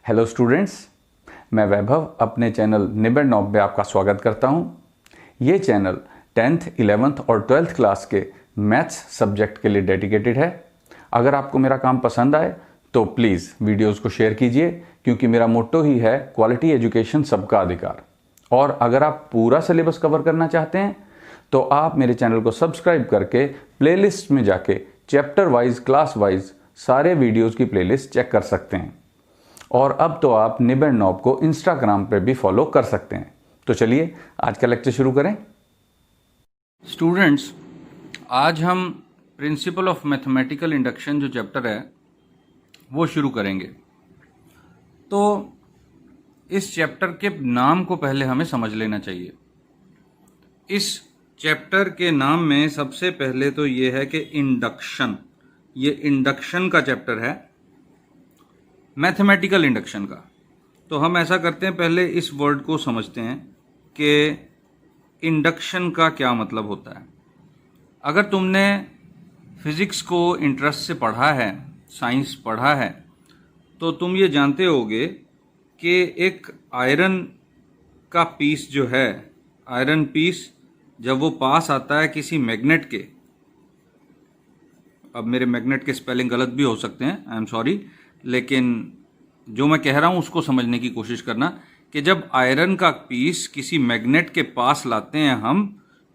Hello students, मैं वैभव अपने channel निबेड़ knob में आपका स्वागत करता हूं। ये चैनल 10th, 11th और 12th क्लास के मैथ्स सब्जेक्ट के लिए डेडिकेटेड है। अगर आपको मेरा काम पसंद आए तो प्लीज़ वीडियोस को शेयर कीजिए, क्योंकि मेरा मोट्टो ही है क्वालिटी एजुकेशन सबका अधिकार। और अगर आप पूरा सिलेबस कवर करना चाहते हैं तो आप मेरे चैनल को सब्सक्राइब करके प्लेलिस्ट में जाके चैप्टर वाइज, क्लास वाइज सारे वीडियोज़ की प्लेलिस्ट चेक कर सकते हैं। और अब तो आप निबेड़ नॉब को इंस्टाग्राम पे भी फॉलो कर सकते हैं। तो चलिए आज का लेक्चर शुरू करें। स्टूडेंट्स, आज हम प्रिंसिपल ऑफ मैथमेटिकल इंडक्शन जो चैप्टर है वो शुरू करेंगे। तो इस चैप्टर के नाम को पहले हमें समझ लेना चाहिए। इस चैप्टर के नाम में सबसे पहले तो ये है कि इंडक्शन, ये इंडक्शन का चैप्टर है, मैथमेटिकल इंडक्शन का। तो हम ऐसा करते हैं, पहले इस वर्ड को समझते हैं कि इंडक्शन का क्या मतलब होता है। अगर तुमने फिज़िक्स को इंटरेस्ट से पढ़ा है, साइंस पढ़ा है, तो तुम ये जानते होगे कि एक आयरन का पीस जो है, आयरन पीस जब वो पास आता है किसी मैग्नेट के, अब मेरे मैग्नेट के स्पेलिंग गलत भी हो सकते हैं, आई एम सॉरी, लेकिन जो मैं कह रहा हूं उसको समझने की कोशिश करना कि जब आयरन का पीस किसी मैग्नेट के पास लाते हैं हम,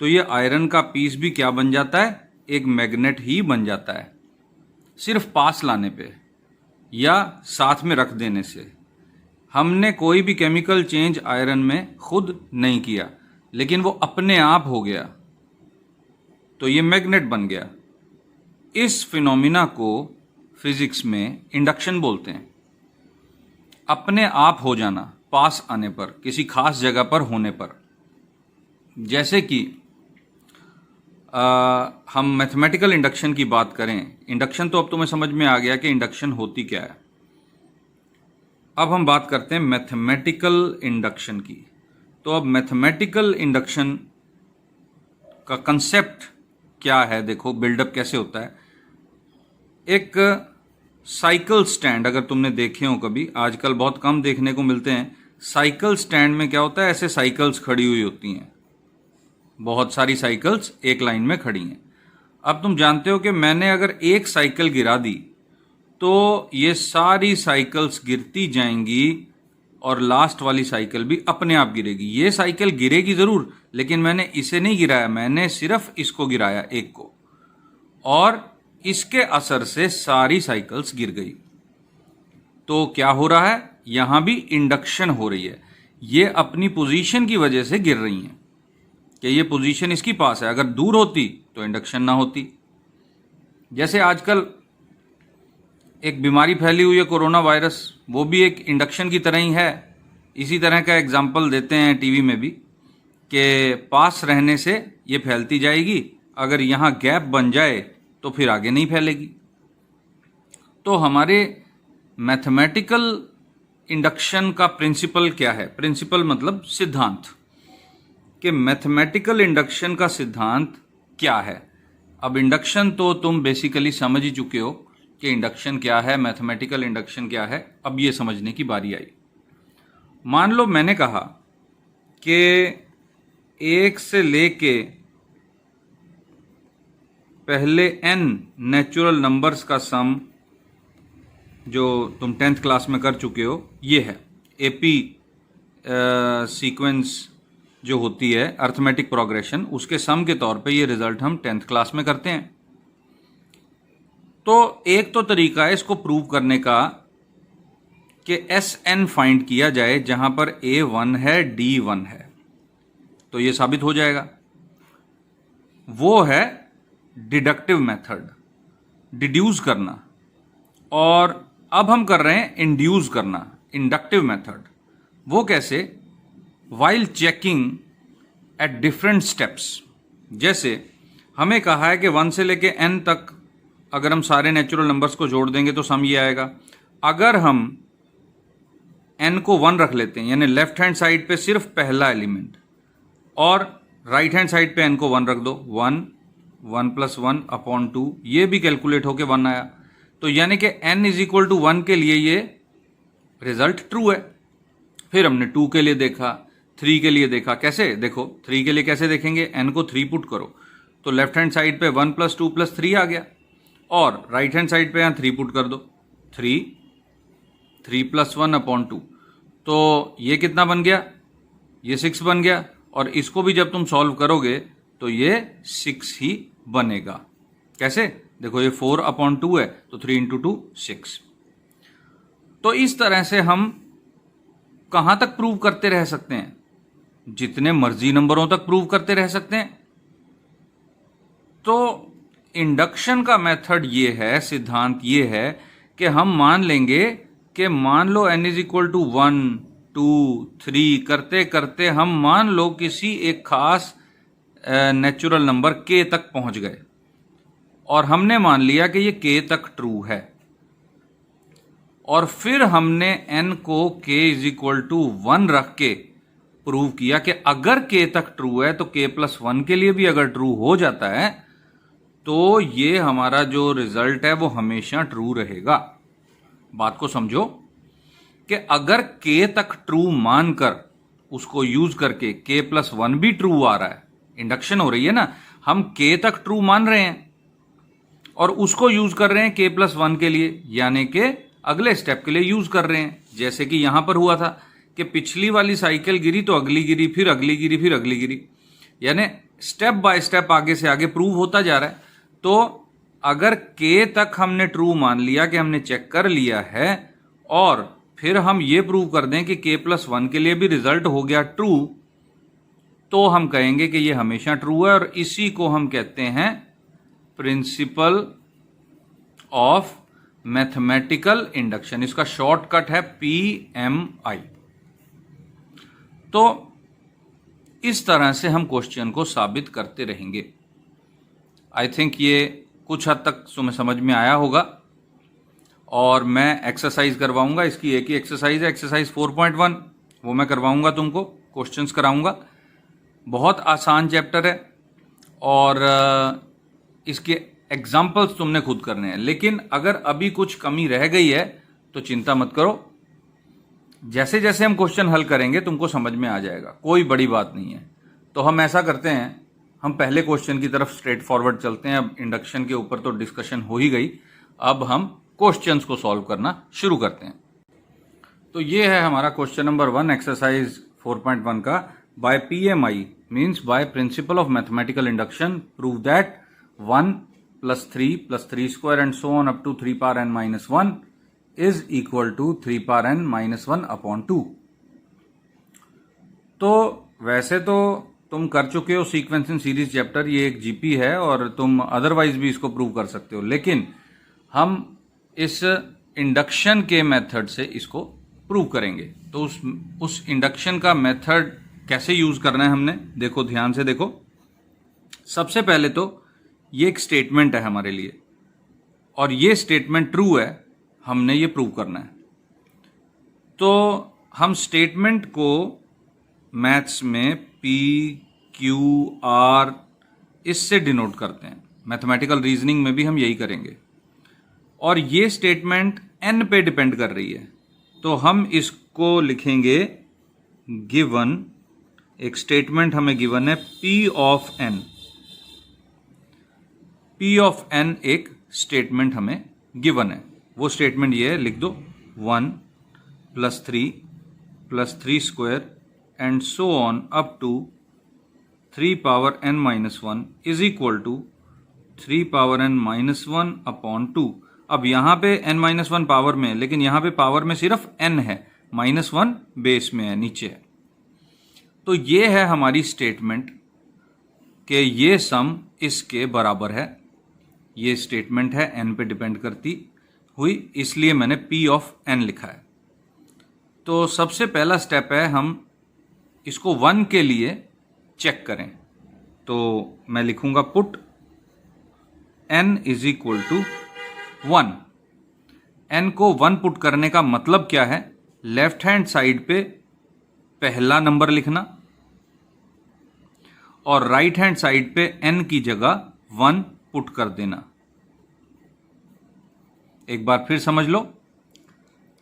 तो ये आयरन का पीस भी क्या बन जाता है, एक मैग्नेट ही बन जाता है, सिर्फ पास लाने पे या साथ में रख देने से। हमने कोई भी केमिकल चेंज आयरन में खुद नहीं किया, लेकिन वो अपने आप हो गया, तो ये मैग्नेट बन गया। इस फिनोमिना को फिजिक्स में इंडक्शन बोलते हैं। अपने आप हो जाना, पास आने पर, किसी खास जगह पर होने पर। जैसे कि हम मैथमेटिकल इंडक्शन की बात करें, इंडक्शन तो अब तुम्हें समझ में आ गया कि इंडक्शन होती क्या है। अब हम बात करते हैं मैथमेटिकल इंडक्शन की। तो अब मैथमेटिकल इंडक्शन का कंसेप्ट क्या है, देखो बिल्डअप कैसे होता है। एक साइकिल स्टैंड अगर तुमने देखे हो कभी, आजकल बहुत कम देखने को मिलते हैं। साइकिल स्टैंड में क्या होता है, ऐसे साइकिल्स खड़ी हुई होती हैं, बहुत सारी साइकिल्स एक लाइन में खड़ी हैं। अब तुम जानते हो कि मैंने अगर एक साइकिल गिरा दी तो ये सारी साइकिल्स गिरती जाएंगी और लास्ट वाली साइकिल भी अपने आप गिरेगी। ये साइकिल गिरेगी जरूर, लेकिन मैंने इसे नहीं गिराया, मैंने सिर्फ इसको गिराया, एक को, और इसके असर से सारी साइकिल्स गिर गई। तो क्या हो रहा है, यहां भी इंडक्शन हो रही है। ये अपनी पोजीशन की वजह से गिर रही हैं कि ये पोजीशन इसकी पास है, अगर दूर होती तो इंडक्शन ना होती। जैसे आजकल एक बीमारी फैली हुई है, कोरोना वायरस, वो भी एक इंडक्शन की तरह ही है। इसी तरह का एग्जाम्पल देते हैं टीवी में भी कि पास रहने से ये फैलती जाएगी, अगर यहां गैप बन जाए तो फिर आगे नहीं फैलेगी। तो हमारे मैथमेटिकल इंडक्शन का प्रिंसिपल क्या है, प्रिंसिपल मतलब सिद्धांत, कि मैथमेटिकल इंडक्शन का सिद्धांत क्या है। अब इंडक्शन तो तुम बेसिकली समझ ही चुके हो कि इंडक्शन क्या है, मैथमेटिकल इंडक्शन क्या है। अब ये समझने की बारी आई। मान लो मैंने कहा कि एक से लेके पहले n नेचुरल नंबर्स का सम, जो तुम 10th क्लास में कर चुके हो, ये है एपी सीक्वेंस जो होती है, अर्थमेटिक प्रोग्रेशन, उसके सम के तौर पे ये रिजल्ट हम 10th क्लास में करते हैं। तो एक तो तरीका है इसको प्रूव करने का कि Sn फाइंड किया जाए जहां पर A1 है, D1 है, तो ये साबित हो जाएगा। वो है डिडक्टिव मेथड, डिड्यूस करना। और अब हम कर रहे हैं इंड्यूस करना, इंडक्टिव मेथड। वो कैसे, while checking at different steps. जैसे हमें कहा है कि 1 से लेके n तक अगर हम सारे नेचुरल नंबर्स को जोड़ देंगे तो सम ये आएगा। अगर हम n को 1 रख लेते हैं, यानी लेफ्ट हैंड साइड पे सिर्फ पहला एलिमेंट, और राइट हैंड साइड पे n को 1 रख दो, 1 1 + 1 अपॉन 2, ये भी कैलकुलेट होके 1 आया। तो यानी कि n = 1 के लिए ये रिजल्ट ट्रू है। फिर हमने 2 के लिए देखा, 3 के लिए देखा। कैसे देखो, 3 के लिए कैसे देखेंगे, n को 3 पुट करो तो लेफ्ट हैंड साइड पे 1 + 2 + 3 आ गया, और राइट हैंड साइड पे यहाँ 3 पुट कर दो, 3 + 1/2, तो ये कितना बन गया, ये 6 बन गया। और इसको भी जब तुम सॉल्व करोगे तो ये 6 ही बनेगा। कैसे देखो, ये 4/2 है तो 3 × 2 6। तो इस तरह से हम कहां तक प्रूव करते रह सकते हैं, जितने मर्जी नंबरों तक प्रूव करते रह सकते हैं। तो इंडक्शन का मेथड ये है, सिद्धांत ये है कि हम मान लेंगे कि मान लो n = 1 2 3 करते करते हम मान लो किसी एक खास नेचुरल नंबर k तक पहुंच गए, और हमने मान लिया कि ये k तक ट्रू है, और फिर हमने n को k = 1 रख के प्रूव किया कि अगर k तक ट्रू है तो k + 1 के लिए भी अगर ट्रू हो जाता है तो ये हमारा जो रिजल्ट है वो हमेशा ट्रू रहेगा। बात को समझो कि अगर k तक ट्रू मानकर उसको यूज करके k + 1 भी ट्रू आ रहा है, इंडक्शन हो रही है ना, हम k तक ट्रू मान रहे हैं और उसको यूज कर रहे हैं k + 1 के लिए, यानी कि अगले स्टेप के लिए यूज कर रहे हैं। जैसे कि यहां पर हुआ था कि पिछली वाली साइकिल गिरी तो अगली गिरी, फिर अगली गिरी, फिर अगली गिरी, यानी स्टेप बाय स्टेप आगे से आगे प्रूव होता जा रहा है। तो अगर k तक हमने ट्रू मान लिया कि हमने चेक कर लिया है, और फिर हम ये प्रूव कर दें कि k + 1 के लिए भी रिजल्ट हो गया ट्रू, तो हम कहेंगे कि ये हमेशा ट्रू है, और इसी को हम कहते हैं प्रिंसिपल ऑफ मैथमेटिकल इंडक्शन। इसका शॉर्टकट है PMI। तो इस तरह से हम क्वेश्चन को साबित करते रहेंगे। आई थिंक ये कुछ हद तक तुम्हें समझ में आया होगा, और मैं एक्सरसाइज करवाऊंगा। इसकी एक ही एक्सरसाइज है, एक्सरसाइज 4.1, वो मैं करवाऊंगा तुमको, क्वेश्चंस कराऊंगा। बहुत आसान चैप्टर है और इसके एग्जाम्पल्स तुमने खुद करने हैं। लेकिन अगर अभी कुछ कमी रह गई है तो चिंता मत करो, जैसे जैसे हम क्वेश्चन हल करेंगे तुमको समझ में आ जाएगा, कोई बड़ी बात नहीं है। तो हम ऐसा करते हैं, हम पहले क्वेश्चन की तरफ स्ट्रेट फॉरवर्ड चलते हैं। अब इंडक्शन के ऊपर तो डिस्कशन हो ही गई, अब हम क्वेश्चंस को सॉल्व करना शुरू करते हैं। तो ये है हमारा क्वेश्चन नंबर 1 एक्सरसाइज 4.1 का। By PMI means by principle of mathematical induction prove that 1 + 3 + 3² and so on up to 3n-1 is equal to 3n-1/2। तो वैसे तो तुम कर चुके हो सीक्वेंसिंग सीरीज चैप्टर, ये एक जीपी है और तुम अदरवाइज भी इसको प्रूव कर सकते हो, लेकिन हम इस इंडक्शन के मेथड से इसको प्रूव करेंगे। तो उस इंडक्शन का मेथड कैसे यूज करना है हमने, देखो ध्यान से देखो। सबसे पहले तो ये एक स्टेटमेंट है हमारे लिए, और ये स्टेटमेंट ट्रू है, हमने ये प्रूव करना है। तो हम स्टेटमेंट को मैथ्स में PQR इससे डिनोट करते हैं, मैथमेटिकल रीजनिंग में भी हम यही करेंगे। और ये स्टेटमेंट n पे डिपेंड कर रही है, तो हम इसको लिखेंगे गिवन, एक स्टेटमेंट हमें गिवन है P of n। P of n एक स्टेटमेंट हमें गिवन है, वो स्टेटमेंट ये है, लिख दो 1 + 3 + 3² and so on up to 3n-1 is equal to 3n-1/2। अब यहां पे n-1 पावर में, लेकिन यहां पे पावर में सिर्फ n है, -1 बेस में है, नीचे है। तो ये है हमारी स्टेटमेंट कि ये सम इसके बराबर है। ये स्टेटमेंट है, n पे डिपेंड करती हुई, इसलिए मैंने P ऑफ n लिखा है। तो सबसे पहला स्टेप है हम इसको 1 के लिए चेक करें। तो मैं लिखूंगा पुट n = 1। n को 1 पुट करने का मतलब क्या है, लेफ्ट हैंड साइड पे पहला नंबर लिखना और राइट हैंड साइड पे n की जगह 1 पुट कर देना। एक बार फिर समझ लो,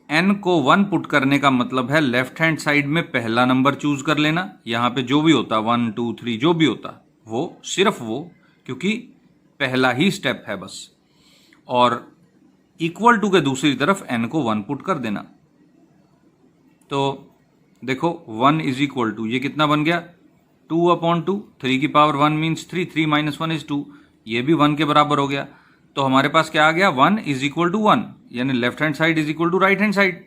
n को 1 पुट करने का मतलब है लेफ्ट हैंड साइड में पहला नंबर चूज कर लेना। यहां पे जो भी होता 1 2 3 जो भी होता वो सिर्फ वो, क्योंकि पहला ही स्टेप है बस। और इक्वल टू के दूसरी तरफ n को 1 पुट कर देना। तो देखो 1 इज इक्वल टू, ये कितना बन गया 2/2, 3 की पावर 1 मीन्स 3, 3 - 1 इज 2, ये भी 1 के बराबर हो गया। तो हमारे पास क्या आ गया 1 इज इक्वल टू 1, यानी left hand side is equal to right hand side.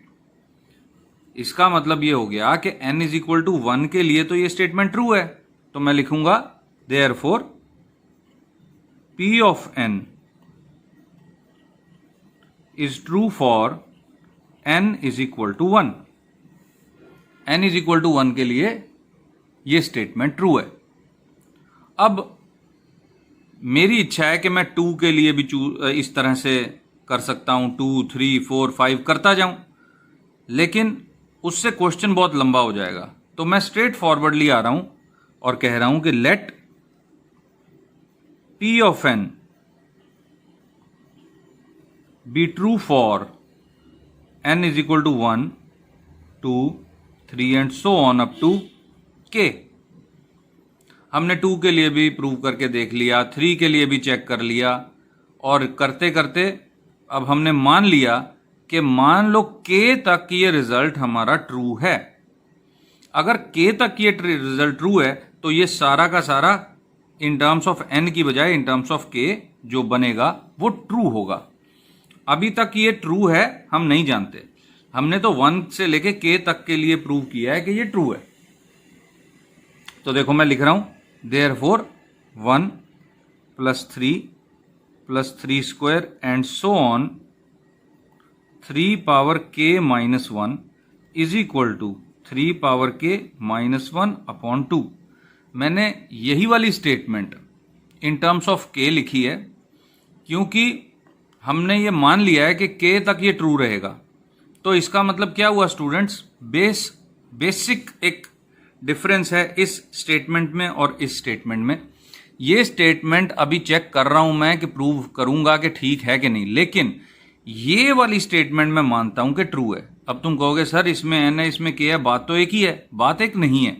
इसका मतलब ये हो गया कि n इज इक्वल टू 1 के लिए तो ये स्टेटमेंट ट्रू है। तो मैं लिखूंगा therefore p of n is true for n is equal to 1। n is equal to 1 के लिए ये स्टेटमेंट ट्रू है। अब मेरी इच्छा है कि मैं 2 के लिए भी इस तरह से कर सकता हूं, 2 3 4 5 करता जाऊं, लेकिन उससे क्वेश्चन बहुत लंबा हो जाएगा। तो मैं स्ट्रेट फॉरवर्डली आ रहा हूं और कह रहा हूं कि let p of n be true for n is equal to 1 2 3 and so on up to k। हमने 2 के लिए भी प्रूव करके देख लिया, 3 के लिए भी चेक कर लिया, और करते करते अब हमने मान लिया कि मान लो k तक ये रिजल्ट हमारा ट्रू है। अगर k तक ये रिजल्ट ट्रू है तो ये सारा का सारा इन टर्म्स ऑफ n की बजाय इन टर्म्स ऑफ k जो बनेगा वो ट्रू होगा। अभी तक ये ट्रू है हम नहीं जानते, हमने तो 1 से लेके k तक के लिए प्रूव किया है कि ये ट्रू है। तो देखो मैं लिख रहा हूं therefore 1 + 3 + 3 square and so on 3 power k - 1 is equal to 3 power k - 1/2। मैंने यही वाली statement in terms of k लिखी है, क्योंकि हमने ये मान लिया है कि k तक ये ट्रू रहेगा। तो इसका मतलब क्या हुआ स्टूडेंट्स, बेसिक एक डिफरेंस है इस स्टेटमेंट में और इस स्टेटमेंट में। ये स्टेटमेंट अभी चेक कर रहा हूं मैं कि प्रूव करूंगा कि ठीक है कि नहीं, लेकिन ये वाली स्टेटमेंट मैं मानता हूं कि ट्रू है। अब तुम कहोगे सर इसमें n है इसमें k है, बात तो एक ही है। बात एक नहीं है।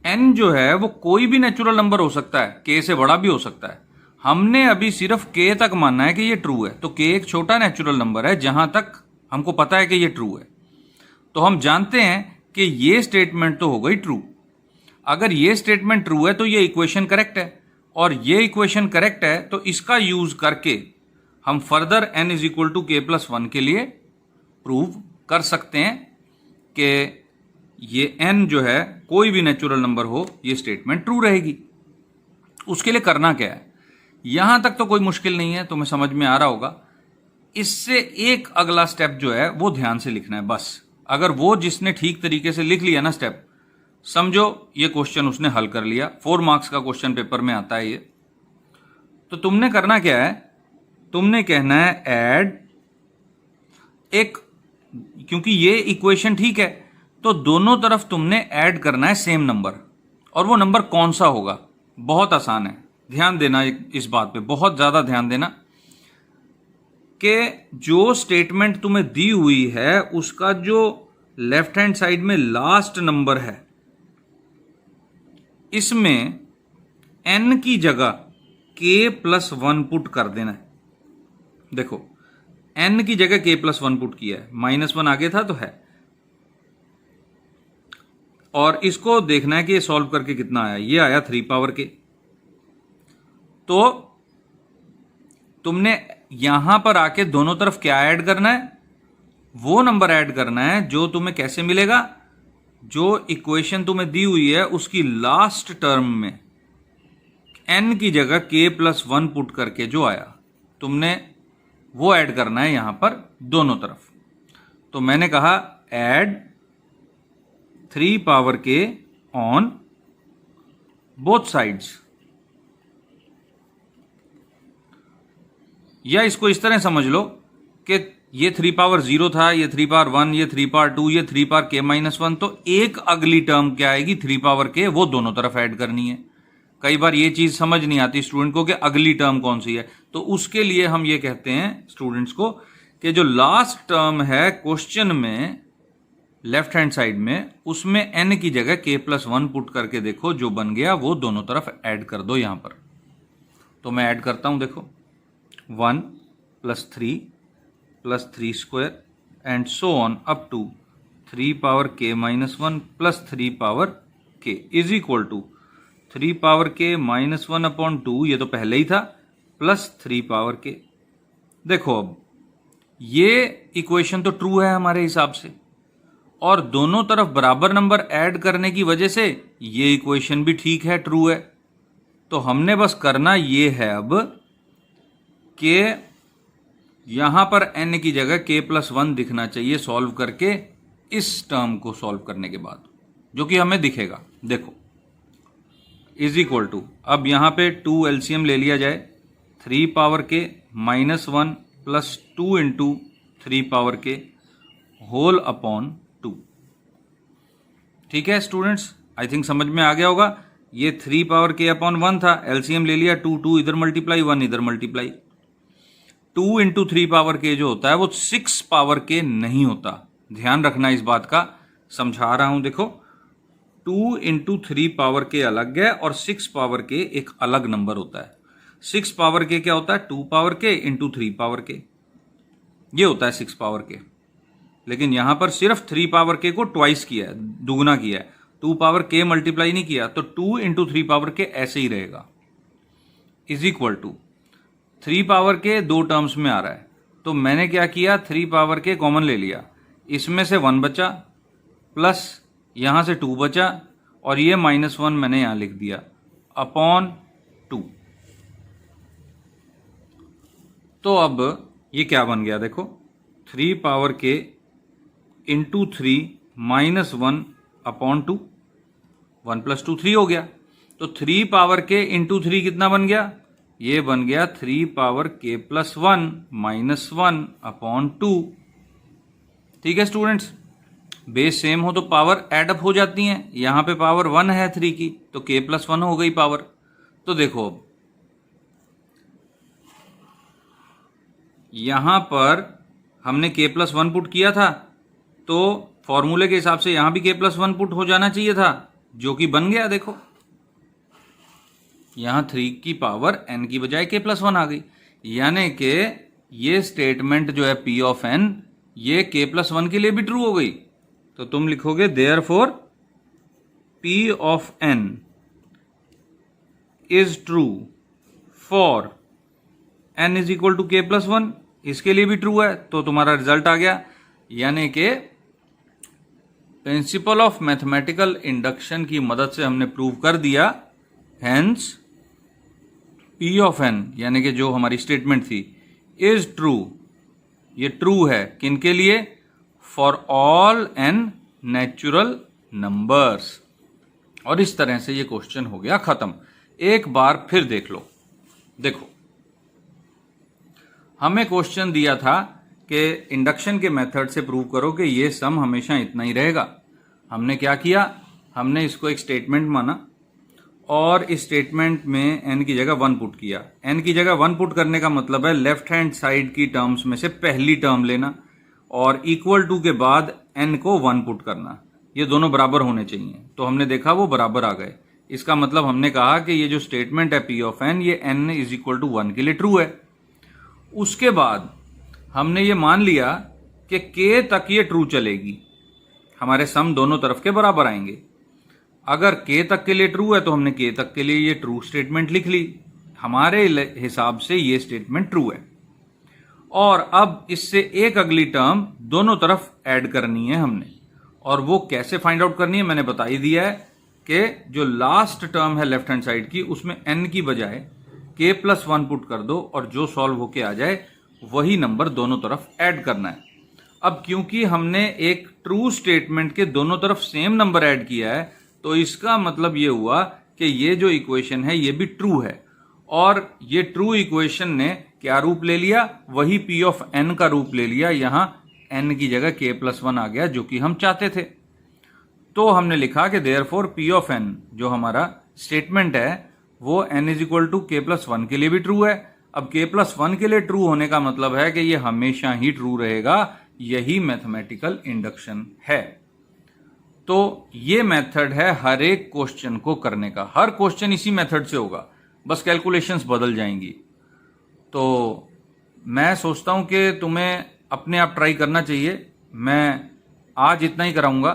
n जो है वो कोई भी नेचुरल नंबर हो सकता है, k से बड़ा भी हो सकता है। हमने अभी सिर्फ k तक मानना है कि ये ट्रू है। तो k एक छोटा नेचुरल नंबर है जहां तक हमको पता है कि ये ट्रू है। तो हम जानते हैं कि ये स्टेटमेंट तो हो गई ट्रू। अगर ये स्टेटमेंट ट्रू है तो ये इक्वेशन करेक्ट है, और ये इक्वेशन करेक्ट है तो इसका यूज करके हम further n is equal to k + 1 के लिए प्रूव कर सकते हैं कि ये n जो है कोई भी नेचुरल नंबर हो, ये स्टेटमेंट ट्रू रहेगी। उसके लिए करना क्या है, यहां तक तो कोई मुश्किल नहीं है, तुम्हें समझ में आ रहा होगा। इससे एक अगला स्टेप जो है वो ध्यान से लिखना है बस। अगर वो जिसने ठीक तरीके से लिख लिया ना स्टेप, समझो ये क्वेश्चन उसने हल कर लिया। 4 मार्क्स का क्वेश्चन पेपर में आता है ये। तो तुमने करना क्या है, तुमने कहना है ऐड एक, क्योंकि ये इक्वेशन ठीक है तो दोनों तरफ तुमने ऐड करना है सेम नंबर। और वो नंबर कौन सा होगा, बहुत आसान है। ध्यान देना इस बात पे, बहुत ज्यादा ध्यान देना कि जो स्टेटमेंट तुम्हें दी हुई है उसका जो लेफ्ट हैंड साइड में लास्ट नंबर है, इसमें n की जगह k + 1 पुट कर देना है। देखो n की जगह k + 1 पुट किया है, -1 आगे था तो है, और इसको देखना है कि ये सॉल्व करके कितना आया। ये आया 3 पावर k। तो तुमने यहां पर आके दोनों तरफ क्या ऐड करना है, वो नंबर ऐड करना है जो तुम्हें कैसे मिलेगा, जो इक्वेशन तुम्हें दी हुई है उसकी लास्ट टर्म में n की जगह k + 1 पुट करके जो आया, तुमने वो ऐड करना है यहां पर दोनों तरफ। तो मैंने कहा add 3 power k on both sides, या इसको इस तरह समझ लो कि ये 3 पावर 0 था, ये 3 पावर 1, ये 3 पावर 2, ये 3 पावर k - 1। तो एक अगली टर्म क्या आएगी 3 पावर k, वो दोनों तरफ ऐड करनी है। कई बार ये चीज समझ नहीं आती स्टूडेंट को कि अगली टर्म कौन सी है, तो उसके लिए हम ये कहते हैं स्टूडेंट्स को कि जो लास्ट टर्म है क्वेश्चन में लेफ्ट हैंड साइड में, उसमें n की जगह k+1 पुट करके देखो, जो बन गया वो दोनों तरफ ऐड कर दो यहां पर। तो मैं ऐड करता हूं, देखो 1 + 3 + 3 square and so on up to 3 power k - 1 + 3 power k is equal to 3 power k - 1/2, ये तो पहले ही था, प्लस 3 पावर k। देखो अब ये इक्वेशन तो ट्रू है हमारे हिसाब से, और दोनों तरफ बराबर नंबर ऐड करने की वजह से ये इक्वेशन भी ठीक है, ट्रू है। तो हमने बस करना ये है अब कि यहां पर n की जगह k+1 दिखना चाहिए सॉल्व करके, इस टर्म को सॉल्व करने के बाद, जो कि हमें दिखेगा। देखो इज इक्वल टू, अब यहां पे 2 एलसीएम ले लिया जाए, 3 power k -1 + 2 into 3 power k whole upon 2। ठीक है स्टूडेंट्स, आई थिंक समझ में आ गया होगा। ये 3 पावर k अपॉन 1 था, एलसीएम ले लिया, 2 इधर मल्टीप्लाई, 1 इधर मल्टीप्लाई। 2 इंटू 3 पावर k जो होता है वो 6 पावर k नहीं होता, ध्यान रखना इस बात का, समझा रहा हूं। देखो 2 इंटू 3 पावर k अलग है और 6 पावर k एक अलग नंबर होता है। 6 पावर k क्या होता है? 2 power k into 3 power k, ये होता है 6 पावर k। लेकिन यहां पर सिर्फ 3 पावर k को ट्वाइस किया है, दुगना किया है, 2 पावर k मल्टीप्लाई नहीं किया, तो 2 इंटू 3 पावर k ऐसे ही रहेगा, is equal to 3 power k दो टर्म्स में आ रहा है, तो मैंने क्या किया, 3 पावर k कॉमन ले लिया, इसमें से 1 बचा, प्लस यहां से 2 बचा, और ये -1 मैंने यहां लिख दिया अपॉन 2। तो अब ये क्या बन गया, देखो 3 पावर k इंटू 3 -1 अपॉन 2, 1 + 2 3 हो गया। तो 3 पावर k इंटू 3 कितना बन गया? ये बन गया 3 पावर k + 1 -1 अपॉन 2। ठीक है स्टूडेंट्स, बेस सेम हो तो पावर एड अप हो जाती हैं। यहां पे पावर 1 है 3 की, तो k + 1 हो गई पावर। तो देखो अब यहां पर हमने k + 1 पुट किया था, तो फॉर्मूले के हिसाब से यहां भी k + 1 पुट हो जाना चाहिए था, जो कि बन गया। देखो यहां 3 की पावर n की बजाय k + 1 आ गई, यानी कि ये स्टेटमेंट जो है p ऑफ n, ये k + 1 के लिए भी ट्रू हो गई। तो तुम लिखोगे therefore p of n is true for n is equal to k + 1, इसके लिए भी ट्रू है। तो तुम्हारा रिजल्ट आ गया, यानी कि प्रिंसिपल ऑफ मैथमेटिकल इंडक्शन की मदद से हमने प्रूव कर दिया, हेंस p ऑफ n यानी कि जो हमारी स्टेटमेंट थी इज ट्रू, ये ट्रू है किनके लिए? For all n natural numbers. और इस तरह से ये क्वेश्चन हो गया खत्म। एक बार फिर देख लो, देखो हमें क्वेश्चन दिया था कि इंडक्शन के मेथड से प्रूव करो कि ये सम हमेशा इतना ही रहेगा। हमने क्या किया, हमने इसको एक स्टेटमेंट माना और इस स्टेटमेंट में n की जगह 1 पुट किया। n की जगह 1 पुट करने का मतलब है लेफ्ट हैंड साइड की टर्म्स में से पहली टर्म लेना और इक्वल टू के बाद n को 1 पुट करना, ये दोनों बराबर होने चाहिए। तो हमने देखा वो बराबर आ गए, इसका मतलब हमने कहा कि ये जो स्टेटमेंट है p ऑफ n, ये n इज इक्वल टू 1 के लिए ट्रू है। उसके बाद हमने ये मान लिया कि k तक ये ट्रू चलेगी, हमारे सम दोनों तरफ के बराबर आएंगे। अगर k तक के लिए ट्रू है तो हमने k तक के लिए ये ट्रू स्टेटमेंट लिख ली, हमारे हिसाब से ये स्टेटमेंट ट्रू है। और अब इससे एक अगली टर्म दोनों तरफ ऐड करनी है हमने, और वो कैसे फाइंड आउट करनी है मैंने बता ही दिया है कि जो लास्ट टर्म है लेफ्ट हैंड साइड की, उसमें n की बजाय k + 1 पुट कर दो और जो सॉल्व होके आ जाए वही नंबर दोनों तरफ ऐड करना है। अब क्योंकि हमने एक ट्रू स्टेटमेंट के दोनों तरफ सेम नंबर ऐड किया है, तो इसका मतलब ये हुआ कि ये जो इक्वेशन है ये भी ट्रू है, और ये ट्रू इक्वेशन ने क्या रूप ले लिया, वही p ऑफ n का रूप ले लिया। यहां n की जगह k + 1 आ गया, जो कि हम चाहते थे। तो हमने लिखा कि देयरफॉर p ऑफ n जो हमारा स्टेटमेंट है वो n is equal to k + 1 के लिए भी ट्रू है, अब k+1 के लिए ट्रू होने का मतलब है कि ये हमेशा ही ट्रू रहेगा, यही मैथमेटिकल इंडक्शन है। तो ये मेथड है हर एक क्वेश्चन को करने का, हर क्वेश्चन इसी मेथड से होगा, बस कैलकुलेशंस बदल जाएंगी। तो मैं सोचता हूं कि तुम्हें अपने आप ट्राई करना चाहिए। मैं आज इतना ही कराऊंगा,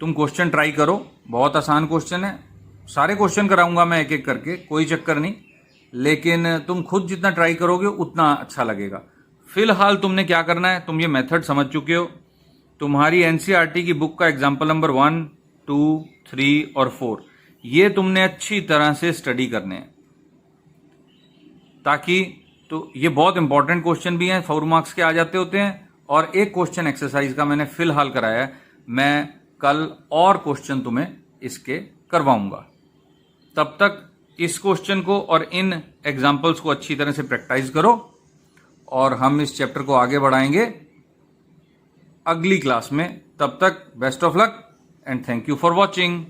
तुम क्वेश्चन ट्राई करो, बहुत आसान क्वेश्चन है, सारे क्वेश्चन कराऊंगा मैं एक एक करके, कोई चक्कर नहीं, लेकिन तुम खुद जितना ट्राई करोगे उतना अच्छा लगेगा। फिलहाल तुमने क्या करना है, तुम ये मेथड समझ चुके हो, तुम्हारी एनसीईआरटी की बुक का एग्जाम्पल नंबर 1, 2, 3 और 4 ये तुमने अच्छी तरह से स्टडी करने हैं, ताकि तो ये बहुत इंपॉर्टेंट क्वेश्चन भी हैं, 4 मार्क्स के आ जाते होते हैं। और एक क्वेश्चन एक्सरसाइज का मैंने फिलहाल कराया है, मैं कल और क्वेश्चन तुम्हें इसके करवाऊंगा। तब तक इस क्वेश्चन को और इन एग्जाम्पल्स को अच्छी तरह से प्रैक्टिस करो, और हम इस चैप्टर को आगे बढ़ाएंगे अगली क्लास में। तब तक best of luck and thank you for watching.